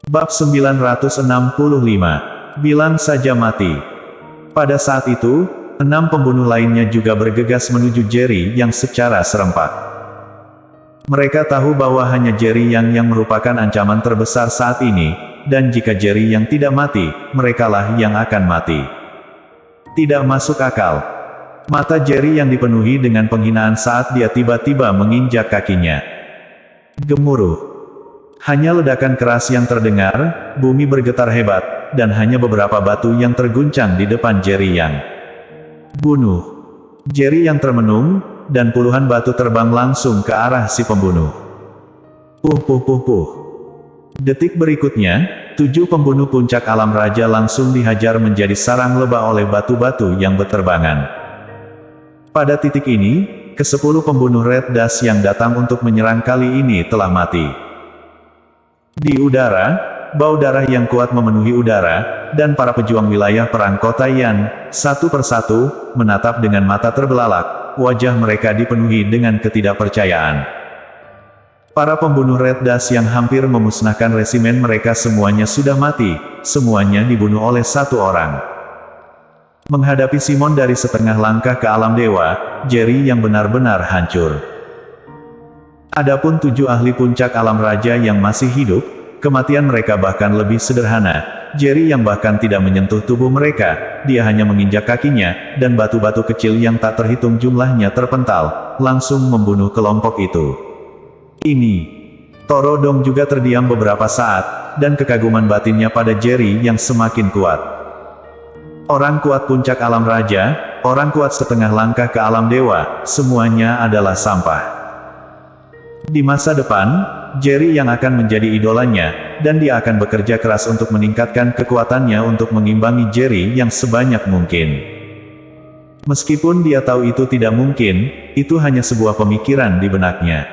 Bab 965. Bilang saja mati. Pada saat itu, 6 pembunuh lainnya juga bergegas menuju Jerry yang secara serempak. Mereka tahu bahwa hanya Jerry yang merupakan ancaman terbesar saat ini, dan jika Jerry yang tidak mati, merekalah yang akan mati. Tidak masuk akal. Mata Jerry yang dipenuhi dengan penghinaan saat dia tiba-tiba menginjak kakinya. Gemuruh. Hanya ledakan keras yang terdengar, bumi bergetar hebat, dan hanya beberapa batu yang terguncang di depan Jerry yang bunuh. Jerry yang termenung, dan puluhan batu terbang langsung ke arah si pembunuh. Puh. Detik berikutnya, 7 pembunuh puncak alam raja langsung dihajar menjadi sarang lebah oleh batu-batu yang berterbangan. Pada titik ini, ke-10 pembunuh Red Dust yang datang untuk menyerang kali ini telah mati. Di udara, bau darah yang kuat memenuhi udara, dan para pejuang wilayah perang kota Yan, satu persatu, menatap dengan mata terbelalak, wajah mereka dipenuhi dengan ketidakpercayaan. Para pembunuh Red Dust yang hampir memusnahkan resimen mereka semuanya sudah mati, semuanya dibunuh oleh satu orang. Menghadapi Simon dari setengah langkah ke alam dewa, Jerry yang benar-benar hancur. Adapun 7 ahli puncak alam raja yang masih hidup, kematian mereka bahkan lebih sederhana. Jerry yang bahkan tidak menyentuh tubuh mereka, dia hanya menginjak kakinya, dan batu-batu kecil yang tak terhitung jumlahnya terpental, langsung membunuh kelompok itu. Ini. Torodong juga terdiam beberapa saat, dan kekaguman batinnya pada Jerry yang semakin kuat. Orang kuat puncak alam raja, orang kuat setengah langkah ke alam dewa, semuanya adalah sampah. Di masa depan, Jerry yang akan menjadi idolanya, dan dia akan bekerja keras untuk meningkatkan kekuatannya untuk mengimbangi Jerry yang sebanyak mungkin. Meskipun dia tahu itu tidak mungkin, itu hanya sebuah pemikiran di benaknya.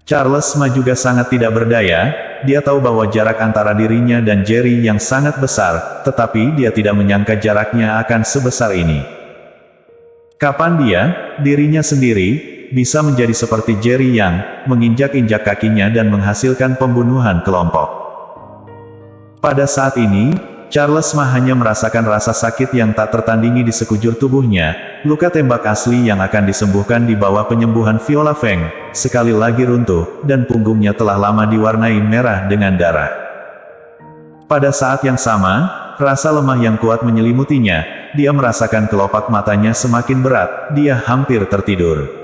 Charles Ma juga sangat tidak berdaya, dia tahu bahwa jarak antara dirinya dan Jerry yang sangat besar, tetapi dia tidak menyangka jaraknya akan sebesar ini. Kapan dirinya sendiri, bisa menjadi seperti Jerry yang menginjak-injak kakinya dan menghasilkan pembunuhan kelompok. Pada saat ini, Charles Ma hanya merasakan rasa sakit yang tak tertandingi di sekujur tubuhnya, luka tembak asli yang akan disembuhkan di bawah penyembuhan Viola Feng, sekali lagi runtuh, dan punggungnya telah lama diwarnai merah dengan darah. Pada saat yang sama, rasa lemah yang kuat menyelimutinya, dia merasakan kelopak matanya semakin berat, dia hampir tertidur.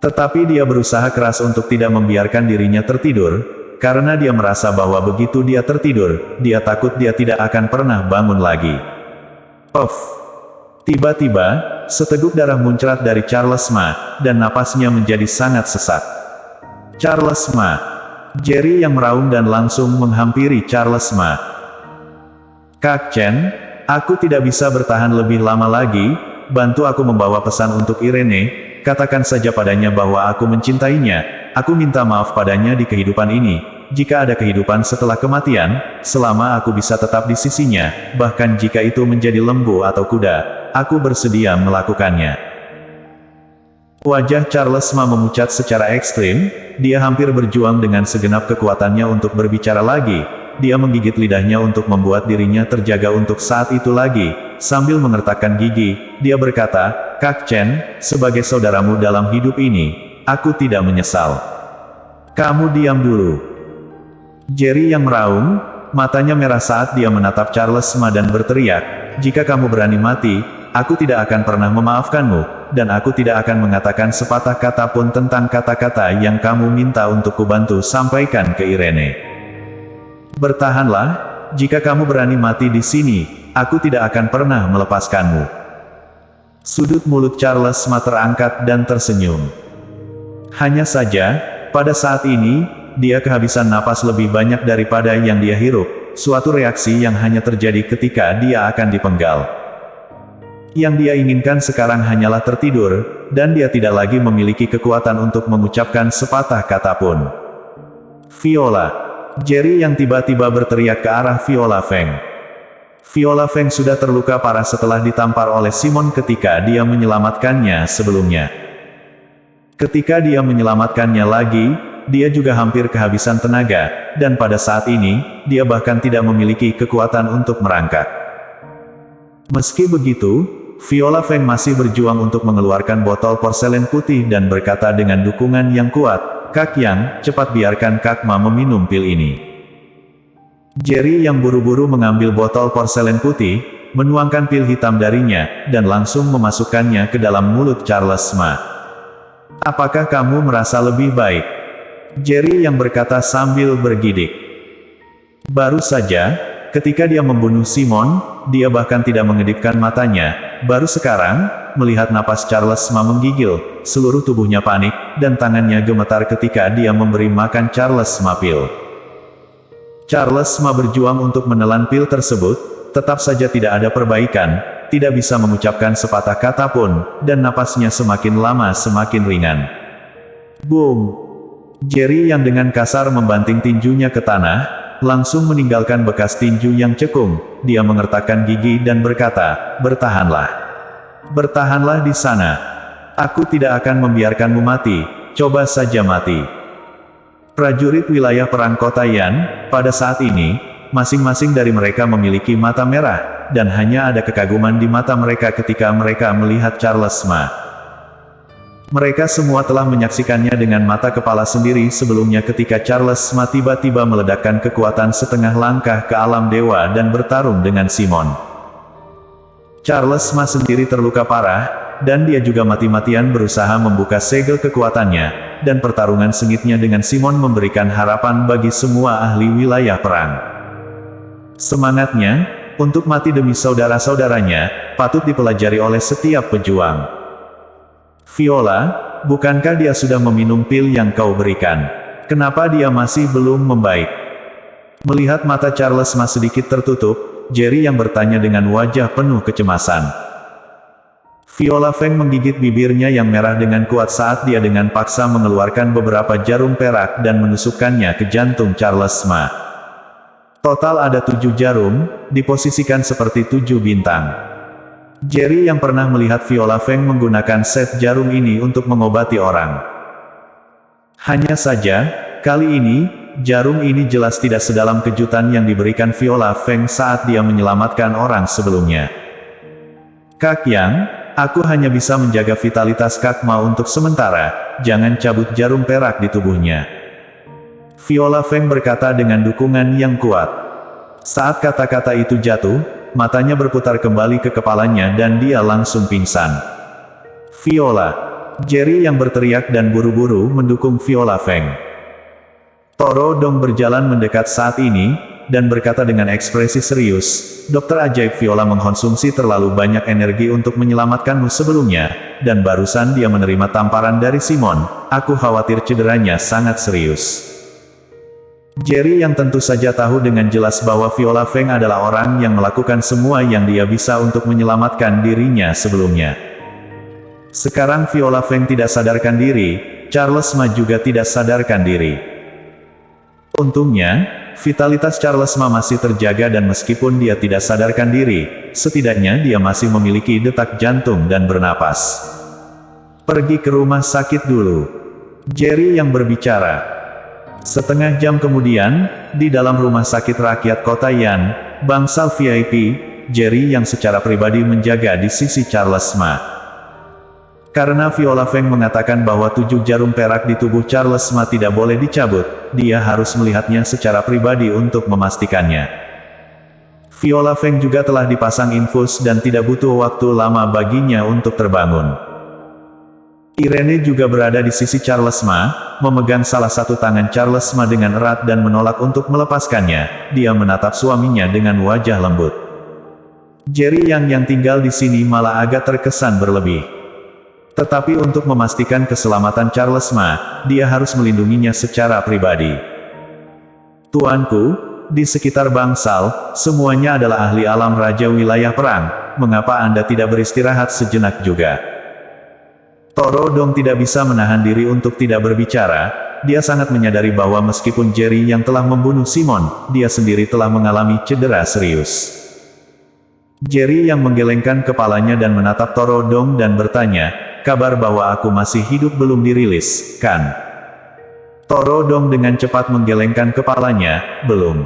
Tetapi dia berusaha keras untuk tidak membiarkan dirinya tertidur, karena dia merasa bahwa begitu dia tertidur, dia takut dia tidak akan pernah bangun lagi. Puff! Tiba-tiba, seteguk darah muncrat dari Charles Ma, dan napasnya menjadi sangat sesak. Charles Ma! Jerry yang meraung dan langsung menghampiri Charles Ma. Kak Chen, aku tidak bisa bertahan lebih lama lagi, bantu aku membawa pesan untuk Irene. Katakan saja padanya bahwa aku mencintainya, aku minta maaf padanya di kehidupan ini, jika ada kehidupan setelah kematian, selama aku bisa tetap di sisinya, bahkan jika itu menjadi lembu atau kuda, aku bersedia melakukannya. Wajah Charles Ma memucat secara ekstrim, dia hampir berjuang dengan segenap kekuatannya untuk berbicara lagi, dia menggigit lidahnya untuk membuat dirinya terjaga untuk saat itu lagi, sambil mengertakkan gigi, dia berkata, Kak Chen, sebagai saudaramu dalam hidup ini, aku tidak menyesal. Kamu diam dulu. Jerry yang meraung, matanya merah saat dia menatap Charles Ma dan berteriak, jika kamu berani mati, aku tidak akan pernah memaafkanmu, dan aku tidak akan mengatakan sepatah kata pun tentang kata-kata yang kamu minta untuk kubantu sampaikan ke Irene. Bertahanlah, jika kamu berani mati di sini, aku tidak akan pernah melepaskanmu. Sudut mulut Charles Ma terangkat dan tersenyum. Hanya saja, pada saat ini, dia kehabisan napas lebih banyak daripada yang dia hirup, suatu reaksi yang hanya terjadi ketika dia akan dipenggal. Yang dia inginkan sekarang hanyalah tertidur, dan dia tidak lagi memiliki kekuatan untuk mengucapkan sepatah kata pun. Viola. Jerry yang tiba-tiba berteriak ke arah Viola Feng. Viola Feng sudah terluka parah setelah ditampar oleh Simon ketika dia menyelamatkannya sebelumnya. Ketika dia menyelamatkannya lagi, dia juga hampir kehabisan tenaga, dan pada saat ini, dia bahkan tidak memiliki kekuatan untuk merangkak. Meski begitu, Viola Feng masih berjuang untuk mengeluarkan botol porselen putih dan berkata dengan dukungan yang kuat, "Kak Yang, cepat biarkan Kak Ma meminum pil ini." Jerry yang buru-buru mengambil botol porselen putih, menuangkan pil hitam darinya, dan langsung memasukkannya ke dalam mulut Charles Ma. "Apakah kamu merasa lebih baik?" Jerry yang berkata sambil bergidik. Baru saja, ketika dia membunuh Simon, dia bahkan tidak mengedipkan matanya. Baru sekarang, melihat napas Charles Ma menggigil, seluruh tubuhnya panik, dan tangannya gemetar ketika dia memberi makan Charles Ma pil. Charles Ma berjuang untuk menelan pil tersebut, tetap saja tidak ada perbaikan, tidak bisa mengucapkan sepatah kata pun, dan napasnya semakin lama semakin ringan. Boom! Jerry yang dengan kasar membanting tinjunya ke tanah, langsung meninggalkan bekas tinju yang cekung. Dia mengertakkan gigi dan berkata, "Bertahanlah. Bertahanlah di sana. Aku tidak akan membiarkanmu mati, coba saja mati." Prajurit wilayah perang kota Yan, pada saat ini, masing-masing dari mereka memiliki mata merah, dan hanya ada kekaguman di mata mereka ketika mereka melihat Charles Ma. Mereka semua telah menyaksikannya dengan mata kepala sendiri sebelumnya ketika Charles Ma tiba-tiba meledakkan kekuatan setengah langkah ke alam dewa dan bertarung dengan Simon. Charles Ma sendiri terluka parah, dan dia juga mati-matian berusaha membuka segel kekuatannya, dan pertarungan sengitnya dengan Simon memberikan harapan bagi semua ahli wilayah perang. Semangatnya, untuk mati demi saudara-saudaranya, patut dipelajari oleh setiap pejuang. "Viola, bukankah dia sudah meminum pil yang kau berikan? Kenapa dia masih belum membaik?" Melihat mata Charles Ma sedikit tertutup, Jerry yang bertanya dengan wajah penuh kecemasan. Viola Feng menggigit bibirnya yang merah dengan kuat saat dia dengan paksa mengeluarkan beberapa jarum perak dan menusukkannya ke jantung Charles Ma. Total ada 7 jarum, diposisikan seperti 7 bintang. Jerry yang pernah melihat Viola Feng menggunakan set jarum ini untuk mengobati orang. Hanya saja, kali ini, jarum ini jelas tidak sedalam kejutan yang diberikan Viola Feng saat dia menyelamatkan orang sebelumnya. "Kak Yang, aku hanya bisa menjaga vitalitas Kak Ma untuk sementara, jangan cabut jarum perak di tubuhnya." Viola Feng berkata dengan dukungan yang kuat. Saat kata-kata itu jatuh, matanya berputar kembali ke kepalanya dan dia langsung pingsan. "Viola!" Jerry yang berteriak dan buru-buru mendukung Viola Feng. Toro Dong berjalan mendekat saat ini, dan berkata dengan ekspresi serius, "Dokter ajaib Viola mengkonsumsi terlalu banyak energi untuk menyelamatkanmu sebelumnya, dan barusan dia menerima tamparan dari Simon. Aku khawatir cederanya sangat serius." Jerry yang tentu saja tahu dengan jelas bahwa Viola Feng adalah orang yang melakukan semua yang dia bisa untuk menyelamatkan dirinya sebelumnya. Sekarang Viola Feng tidak sadarkan diri, Charles Ma juga tidak sadarkan diri. Untungnya, vitalitas Charles Ma masih terjaga dan meskipun dia tidak sadarkan diri, setidaknya dia masih memiliki detak jantung dan bernapas. "Pergi ke rumah sakit dulu." Jerry yang berbicara. Setengah jam kemudian, di dalam rumah sakit rakyat kota Yan, bangsal VIP, Jerry yang secara pribadi menjaga di sisi Charles Ma. Karena Viola Feng mengatakan bahwa 7 jarum perak di tubuh Charles Ma tidak boleh dicabut, dia harus melihatnya secara pribadi untuk memastikannya. Viola Feng juga telah dipasang infus dan tidak butuh waktu lama baginya untuk terbangun. Irene juga berada di sisi Charles Ma, memegang salah satu tangan Charles Ma dengan erat dan menolak untuk melepaskannya. Dia menatap suaminya dengan wajah lembut. Jerry yang tinggal di sini malah agak terkesan berlebih. Tetapi untuk memastikan keselamatan Charles Ma, dia harus melindunginya secara pribadi. "Tuanku, di sekitar bangsal, semuanya adalah ahli alam raja wilayah perang, mengapa Anda tidak beristirahat sejenak juga?" Toro Dong tidak bisa menahan diri untuk tidak berbicara. Dia sangat menyadari bahwa meskipun Jerry yang telah membunuh Simon, dia sendiri telah mengalami cedera serius. Jerry yang menggelengkan kepalanya dan menatap Toro Dong dan bertanya, "Kabar bahwa aku masih hidup belum dirilis, kan?" Torodong dengan cepat menggelengkan kepalanya, belum.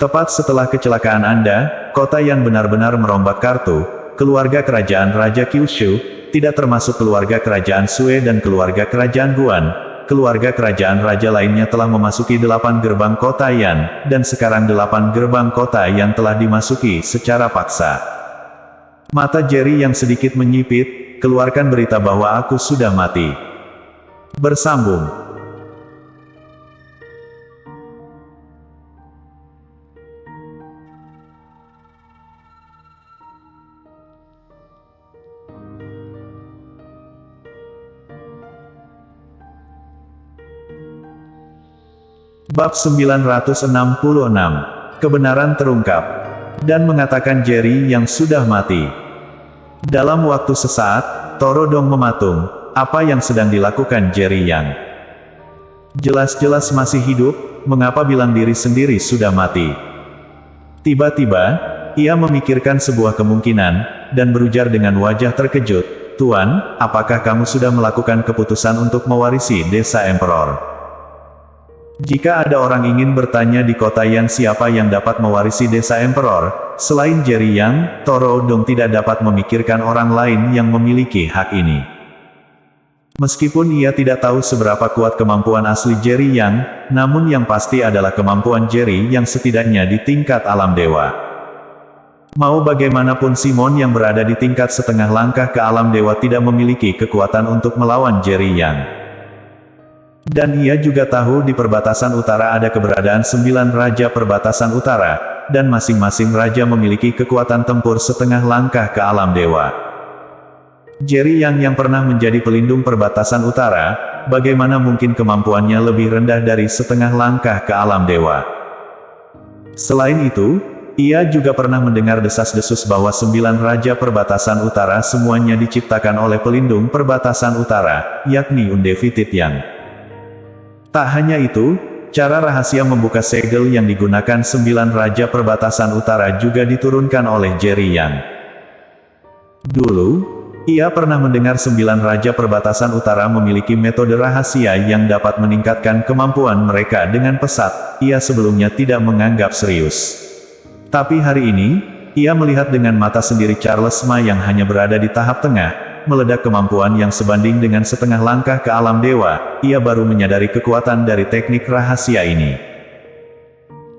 Tepat setelah kecelakaan Anda, kota yang benar-benar merombak kartu, keluarga kerajaan Raja Kyushu, tidak termasuk keluarga kerajaan Sue dan keluarga kerajaan Guan, keluarga kerajaan raja lainnya telah memasuki 8 gerbang kota Yan, dan sekarang 8 gerbang kota Yan telah dimasuki secara paksa. Mata Jerry yang sedikit menyipit, keluarkan berita bahwa aku sudah mati. Bersambung. Bab 966, Kebenaran terungkap. Dan mengatakan Jerry yang sudah mati. Dalam waktu sesaat, Torodong mematung, apa yang sedang dilakukan Jerry Yang? Jelas-jelas masih hidup, mengapa bilang diri sendiri sudah mati? Tiba-tiba, ia memikirkan sebuah kemungkinan, dan berujar dengan wajah terkejut, Tuan, apakah kamu sudah melakukan keputusan untuk mewarisi desa Emperor? Jika ada orang ingin bertanya di kota Yan siapa yang dapat mewarisi desa Emperor, selain Jerry Yang, Torodong tidak dapat memikirkan orang lain yang memiliki hak ini. Meskipun ia tidak tahu seberapa kuat kemampuan asli Jerry Yang, namun yang pasti adalah kemampuan Jerry yang setidaknya di tingkat alam dewa. Mau bagaimanapun Simon yang berada di tingkat setengah langkah ke alam dewa tidak memiliki kekuatan untuk melawan Jerry Yang. Dan ia juga tahu di perbatasan utara ada keberadaan 9 raja perbatasan utara, dan masing-masing raja memiliki kekuatan tempur setengah langkah ke alam dewa. Jerry yang pernah menjadi pelindung perbatasan utara, bagaimana mungkin kemampuannya lebih rendah dari setengah langkah ke alam dewa? Selain itu, ia juga pernah mendengar desas-desus bahwa 9 raja perbatasan utara semuanya diciptakan oleh pelindung perbatasan utara, yakni Undefeated Yang. Tak hanya itu, cara rahasia membuka segel yang digunakan 9 raja perbatasan utara juga diturunkan oleh Jerry Yang. Dulu, ia pernah mendengar 9 raja perbatasan utara memiliki metode rahasia yang dapat meningkatkan kemampuan mereka dengan pesat, ia sebelumnya tidak menganggap serius. Tapi hari ini, ia melihat dengan mata sendiri Charles Ma yang hanya berada di tahap tengah, meledak kemampuan yang sebanding dengan setengah langkah ke alam dewa, ia baru menyadari kekuatan dari teknik rahasia ini.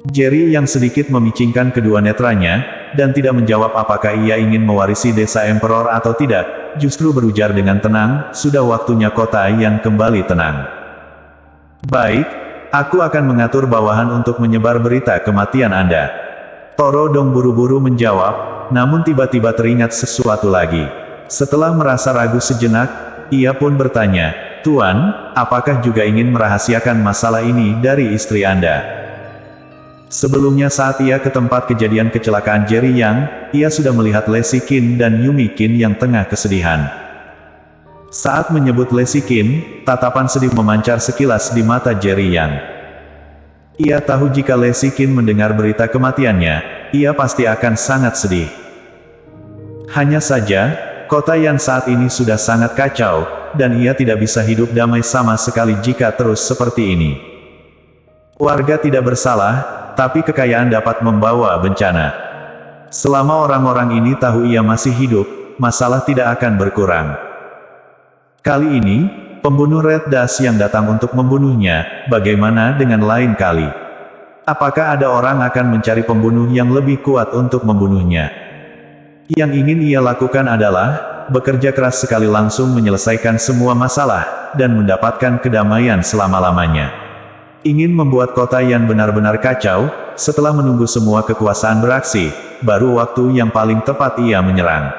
Jerry yang sedikit memicingkan kedua netranya, dan tidak menjawab apakah ia ingin mewarisi desa Emperor atau tidak, justru berujar dengan tenang, sudah waktunya kota Yan kembali tenang. Baik, aku akan mengatur bawahan untuk menyebar berita kematian Anda. Torodong buru-buru menjawab, namun tiba-tiba teringat sesuatu lagi. Setelah merasa ragu sejenak, ia pun bertanya, Tuan, apakah juga ingin merahasiakan masalah ini dari istri Anda? Sebelumnya saat ia ke tempat kejadian kecelakaan Jerry Yang, ia sudah melihat Lexi Qin dan Yumi Qin yang tengah kesedihan. Saat menyebut Lexi Qin, tatapan sedih memancar sekilas di mata Jerry Yang. Ia tahu jika Lexi Qin mendengar berita kematiannya, ia pasti akan sangat sedih. Hanya saja, kota Yan saat ini sudah sangat kacau, dan ia tidak bisa hidup damai sama sekali jika terus seperti ini. Warga tidak bersalah, tapi kekayaan dapat membawa bencana. Selama orang-orang ini tahu ia masih hidup, masalah tidak akan berkurang. Kali ini, pembunuh Red Dust yang datang untuk membunuhnya, bagaimana dengan lain kali? Apakah ada orang akan mencari pembunuh yang lebih kuat untuk membunuhnya? Yang ingin ia lakukan adalah, bekerja keras sekali langsung menyelesaikan semua masalah, dan mendapatkan kedamaian selama-lamanya. Ingin membuat kota yang benar-benar kacau, setelah menunggu semua kekuasaan beraksi, baru waktu yang paling tepat ia menyerang.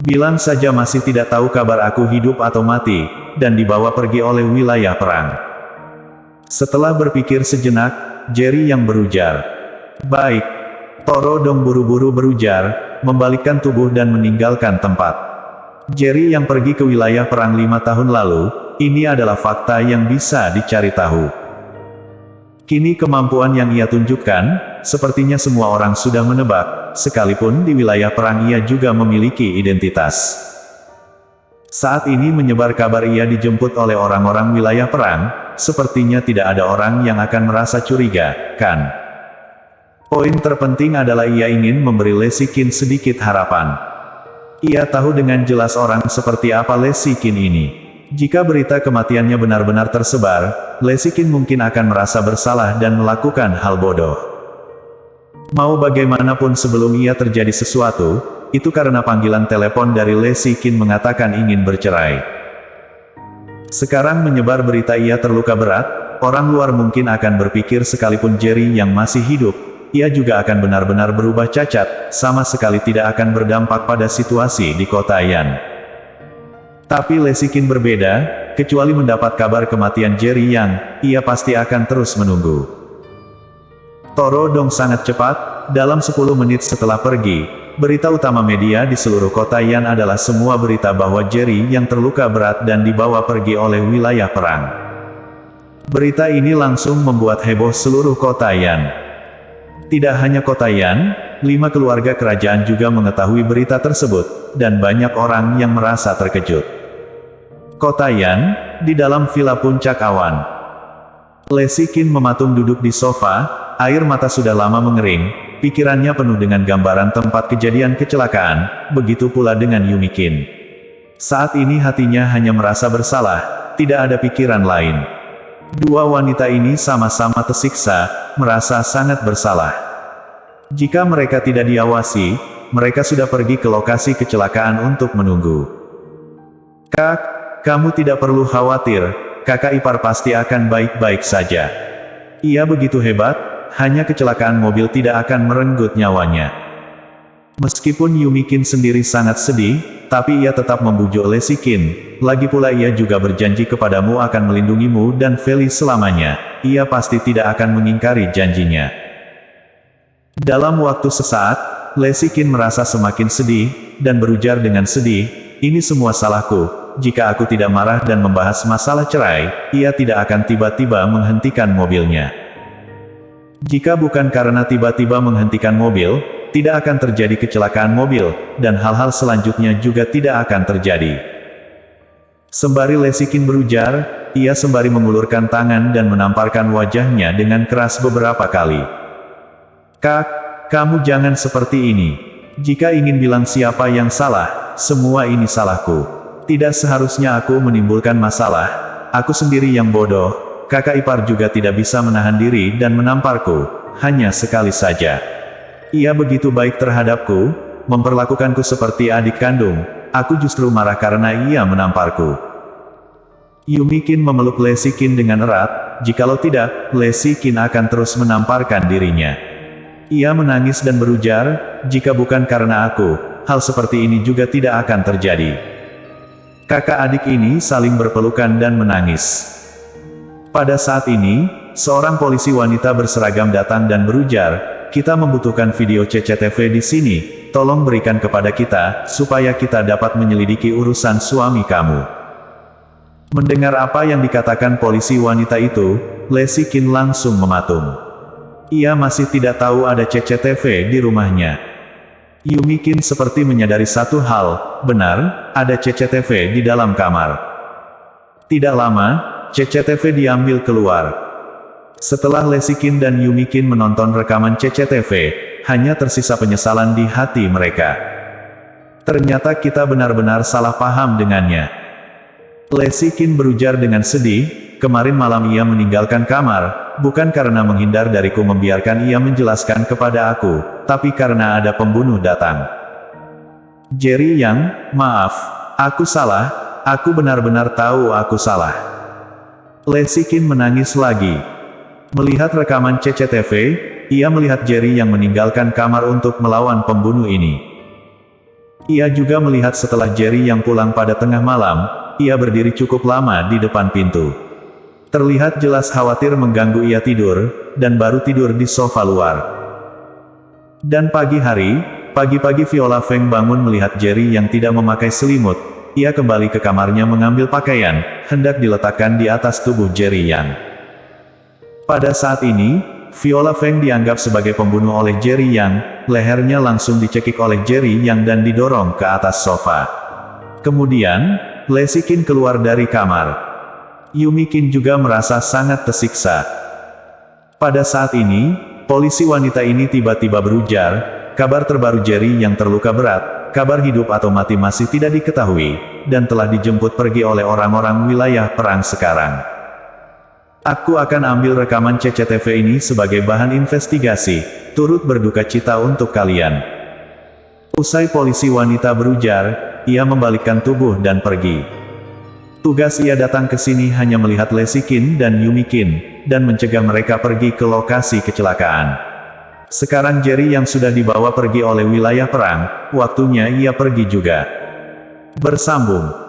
Bilang saja masih tidak tahu kabar aku hidup atau mati, dan dibawa pergi oleh wilayah perang. Setelah berpikir sejenak, Jerry yang berujar, baik. Torodong buru-buru berujar, membalikkan tubuh dan meninggalkan tempat. Jerry yang pergi ke wilayah perang 5 tahun lalu, ini adalah fakta yang bisa dicari tahu. Kini kemampuan yang ia tunjukkan, sepertinya semua orang sudah menebak, sekalipun di wilayah perang ia juga memiliki identitas. Saat ini menyebar kabar ia dijemput oleh orang-orang wilayah perang, sepertinya tidak ada orang yang akan merasa curiga, kan? Poin terpenting adalah ia ingin memberi Lesikin sedikit harapan. Ia tahu dengan jelas orang seperti apa Lesikin ini. Jika berita kematiannya benar-benar tersebar, Lesikin mungkin akan merasa bersalah dan melakukan hal bodoh. Mau bagaimanapun sebelum ia terjadi sesuatu, itu karena panggilan telepon dari Lesikin mengatakan ingin bercerai. Sekarang menyebar berita ia terluka berat, orang luar mungkin akan berpikir sekalipun Jerry yang masih hidup, ia juga akan benar-benar berubah cacat, sama sekali tidak akan berdampak pada situasi di kota Yan. Tapi Lesikin berbeda, kecuali mendapat kabar kematian Jerry Yang, ia pasti akan terus menunggu. Toro Dong sangat cepat, dalam 10 menit setelah pergi, berita utama media di seluruh kota Yan adalah semua berita bahwa Jerry yang terluka berat dan dibawa pergi oleh wilayah perang. Berita ini langsung membuat heboh seluruh kota Yan. Tidak hanya kota Yan, 5 keluarga kerajaan juga mengetahui berita tersebut, dan banyak orang yang merasa terkejut. Kota Yan, di dalam villa puncak awan. Lesikin mematung duduk di sofa, air mata sudah lama mengering, pikirannya penuh dengan gambaran tempat kejadian kecelakaan, begitu pula dengan Yumikin. Saat ini hatinya hanya merasa bersalah, tidak ada pikiran lain. Dua wanita ini sama-sama tersiksa, merasa sangat bersalah. Jika mereka tidak diawasi, mereka sudah pergi ke lokasi kecelakaan untuk menunggu. Kak, kamu tidak perlu khawatir, kakak ipar pasti akan baik-baik saja. Ia begitu hebat, hanya kecelakaan mobil tidak akan merenggut nyawanya. Meskipun Yumikin sendiri sangat sedih, tapi ia tetap membujuk Lesikin, lagi pula ia juga berjanji kepadamu akan melindungimu dan Feli selamanya, ia pasti tidak akan mengingkari janjinya. Dalam waktu sesaat, Lesikin merasa semakin sedih, dan berujar dengan sedih, ini semua salahku. Jika aku tidak marah dan membahas masalah cerai, ia tidak akan tiba-tiba menghentikan mobilnya. Jika bukan karena tiba-tiba menghentikan mobil, tidak akan terjadi kecelakaan mobil, dan hal-hal selanjutnya juga tidak akan terjadi. Sembari Lesikin berujar, ia sembari mengulurkan tangan dan menamparkan wajahnya dengan keras beberapa kali. Kak, kamu jangan seperti ini. Jika ingin bilang siapa yang salah, semua ini salahku. Tidak seharusnya aku menimbulkan masalah, aku sendiri yang bodoh, kakak ipar juga tidak bisa menahan diri dan menamparku, hanya sekali saja. Ia begitu baik terhadapku, memperlakukanku seperti adik kandung, aku justru marah karena ia menamparku. Yumikin memeluk Lesikin dengan erat, jikalau tidak, Lesikin akan terus menamparkan dirinya. Ia menangis dan berujar, jika bukan karena aku, hal seperti ini juga tidak akan terjadi. Kakak adik ini saling berpelukan dan menangis. Pada saat ini, seorang polisi wanita berseragam datang dan berujar, kita membutuhkan video CCTV di sini, tolong berikan kepada kita, supaya kita dapat menyelidiki urusan suami kamu. Mendengar apa yang dikatakan polisi wanita itu, Lesikin langsung mematung. Ia masih tidak tahu ada CCTV di rumahnya. Yumikin seperti menyadari satu hal, benar, ada CCTV di dalam kamar. Tidak lama, CCTV diambil keluar. Setelah Lesikin dan Yumikin menonton rekaman CCTV, hanya tersisa penyesalan di hati mereka. Ternyata kita benar-benar salah paham dengannya. Lesikin berujar dengan sedih, kemarin malam ia meninggalkan kamar, bukan karena menghindar dariku membiarkan ia menjelaskan kepada aku, tapi karena ada pembunuh datang. Jerry Yang, maaf, aku salah, aku benar-benar tahu aku salah. Lesikin menangis lagi. Melihat rekaman CCTV, ia melihat Jerry yang meninggalkan kamar untuk melawan pembunuh ini. Ia juga melihat setelah Jerry yang pulang pada tengah malam, ia berdiri cukup lama di depan pintu. Terlihat jelas khawatir mengganggu ia tidur, dan baru tidur di sofa luar. Dan pagi hari, pagi-pagi Viola Feng bangun melihat Jerry yang tidak memakai selimut. Ia kembali ke kamarnya mengambil pakaian, hendak diletakkan di atas tubuh Jerry Yang. Pada saat ini, Viola Feng dianggap sebagai pembunuh oleh Jerry Yang, lehernya langsung dicekik oleh Jerry Yang dan didorong ke atas sofa. Kemudian, Lesikin keluar dari kamar. Yumi Qin juga merasa sangat tersiksa. Pada saat ini, polisi wanita ini tiba-tiba berujar, kabar terbaru Jerry yang terluka berat, kabar hidup atau mati masih tidak diketahui, dan telah dijemput pergi oleh orang-orang wilayah perang sekarang. Aku akan ambil rekaman CCTV ini sebagai bahan investigasi, turut berduka cita untuk kalian. Usai polisi wanita berujar, ia membalikkan tubuh dan pergi. Tugas ia datang ke sini hanya melihat Lexi Qin dan Yumi Qin, dan mencegah mereka pergi ke lokasi kecelakaan. Sekarang Jerry yang sudah dibawa pergi oleh wilayah perang, waktunya ia pergi juga. Bersambung.